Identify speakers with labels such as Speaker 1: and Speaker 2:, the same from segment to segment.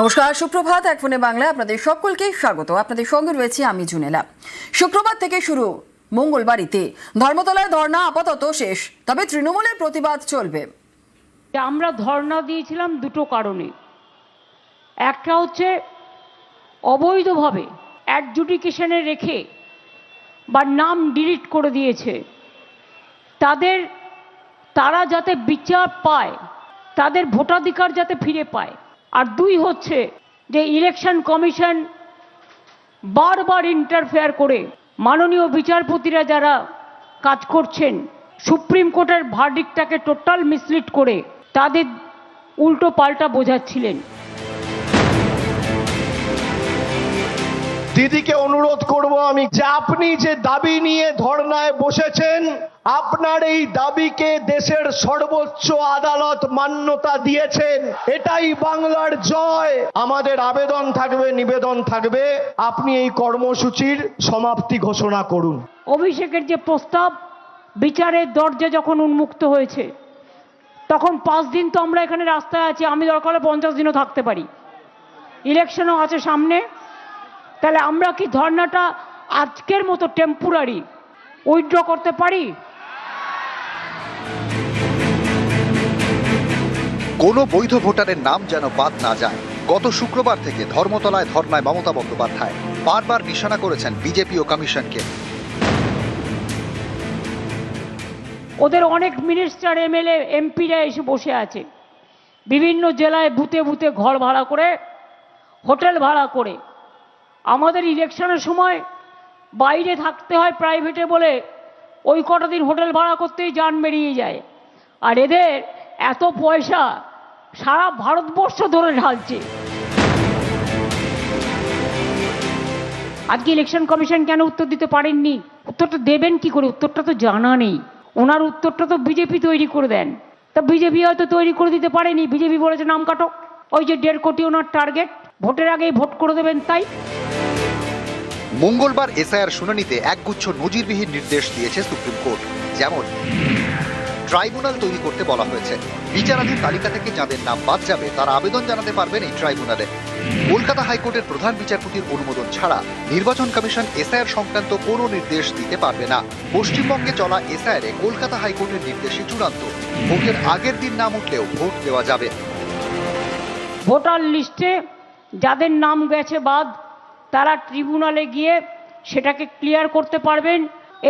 Speaker 1: নমস্কার, সুপ্রভাত। এক ফোনে বাংলায় আপনাদের সকলকে স্বাগত। আপনাদের সঙ্গে রয়েছে আমি জুনেলা। শুক্রবার থেকে শুরু মঙ্গলবাড়িতে ধর্মতলায় ধর্ণা আপাতত শেষ, তবে তৃণমূলের প্রতিবাদ চলবে।
Speaker 2: আমরা ধর্ণা দিয়েছিলাম দুটো কারণে। একটা হচ্ছে অবৈধভাবে অ্যাডজুডিকেশনে রেখে বা নাম ডিলিট করে দিয়েছে তারা যাতে বিচার পায়, তাদের ভোটাধিকার যাতে ফিরে পায়। আর দুই হচ্ছে যে ইলেকশন কমিশন বারবার ইন্টারফেয়ার করে মাননীয় বিচারপতিরা যারা কাজ করছেন, সুপ্রিম কোর্টের ভার্ডিক্টটাকে টোটাল মিসলিড করে তাদের উল্টো পাল্টা বোঝাচ্ছিলেন।
Speaker 3: দিদিকে অনুরোধ করব আমি যে আপনি যে দাবি নিয়ে ধর্নায় বসেছেন, আপনার এই দাবিকে দেশের সর্বোচ্চ আদালত মান্যতা দিয়েছেন। এটাই বাংলার জয়। আমাদের আবেদন থাকবে, নিবেদন থাকবে, আপনি এই কর্মসূচির সমাপ্তি ঘোষণা করুন।
Speaker 2: অভিষেকের যে প্রস্তাব, বিচারের দরজা যখন উন্মুক্ত হয়েছে তখন 5 দিন তো আমরা এখানে রাস্তায় আছি, আমি দরকার হলে 50 দিনও থাকতে পারি। ইলেকশনও আছে সামনে, তাহলে আমরা কি ধর্নাটা আজকের মতো টেম্পোরারি উইথড্র করতে পারি?
Speaker 4: কোনো বৈধ ভোটারের নাম যেন বাদ না যায়। গত শুক্রবার থেকে ধর্মতলায় ধর্নায় মমতা বন্দ্যোপাধ্যায় বারবার নিশানা করেছেন বিজেপি ও কমিশনকে।
Speaker 2: ওদের অনেক মিনিস্টার, এমএলএ, এমপিরা এসে বসে আছে বিভিন্ন জেলায়, বুথে বুথে ঘর ভাড়া করে, হোটেল ভাড়া করে। আমাদের ইলেকশনের সময় বাইরে থাকতে হয় প্রাইভেটে বলে, ওই কটা দিন হোটেল ভাড়া করতেই জান বেরিয়ে যায়। আর এদের এত পয়সা সারা ভারতবর্ষ ধরে ঢালছে। আজকে ইলেকশন কমিশন কেন উত্তর দিতে পারেননি? উত্তরটা দেবেন কি করে? উত্তরটা তো জানা নেই। ওনার উত্তরটা তো বিজেপি তৈরি করে দেন। তা বিজেপি হয়তো তৈরি করে দিতে পারেনি। বিজেপি বলেছে নাম কাটো, ওই যে 1.5 কোটি ওনার টার্গেট, ভোটের আগেই ভোট করে দেবেন। তাই
Speaker 4: মঙ্গলবার এসআইআর শুনানিতে একগুচ্ছ নজিরবিহীন নির্দেশ দিয়েছে সুপ্রিম কোর্ট। যেমন ট্রাইব্যুনাল তৈরি করতে বলা হয়েছে। বিচারাধীন তালিকা থেকে যাদের নাম বাদ যাবে তারা আবেদন জানাতে পারবেন এই ট্রাইব্যুনালে। কলকাতা হাইকোর্টের প্রধান বিচারপতির অনুমোদন ছাড়া নির্বাচন কমিশন এসআইআর সংক্রান্ত কোনো নির্দেশ দিতে পারবে না। পশ্চিমবঙ্গে চলা এসআইআরে কলকাতা হাইকোর্টের নির্দেশই চূড়ান্ত। ভোটের আগের দিন নাম উঠলেও ভোট দেওয়া যাবে।
Speaker 2: ভোটার লিস্টে যাদের নাম গেছে বাদ, তারা ট্রিব্যুনালে গিয়ে সেটাকে ক্লিয়ার করতে পারবেন।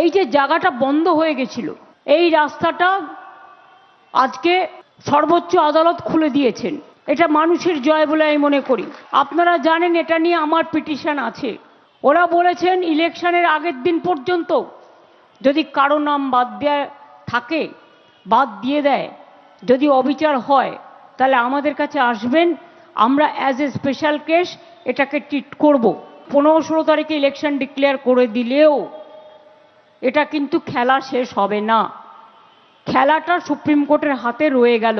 Speaker 2: এই যে জায়গাটা বন্ধ হয়ে গেছিল, এই রাস্তাটা আজকে সর্বোচ্চ আদালত খুলে দিয়েছেন। এটা মানুষের জয় বলে আমি মনে করি। আপনারা জানেন এটা নিয়ে আমার পিটিশন আছে। ওরা বলেছেন ইলেকশনের আগের দিন পর্যন্ত যদি কারো নাম বাদ দেওয়া থাকে, বাদ দিয়ে দেয়, যদি অবিচার হয়, তাহলে আমাদের কাছে আসবেন, আমরা অ্যাজ এ স্পেশাল কেস এটাকে ট্রিট করব। 15-16 তারিখে ইলেকশন ডিক্লেয়ার করে দিলেও এটা কিন্তু খেলা শেষ হবে না। খেলাটা সুপ্রিম কোর্টের হাতে রয়ে গেল।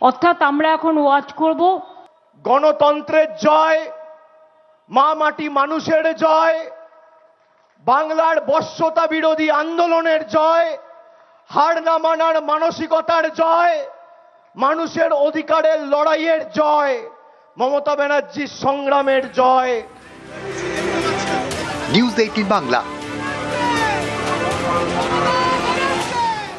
Speaker 2: অর্থাৎ আমরা এখন ওয়াচ করব।
Speaker 3: গণতন্ত্রের জয়, মা মাটি মানুষের জয়, বাংলার বশ্যতা বিরোধী আন্দোলনের জয়, হার না মানার মানসিকতার জয়, মানুষের অধিকারের লড়াইয়ের জয়, মমতা ব্যানার্জির সংগ্রামের জয়।
Speaker 4: নিউজ 18 বাংলা।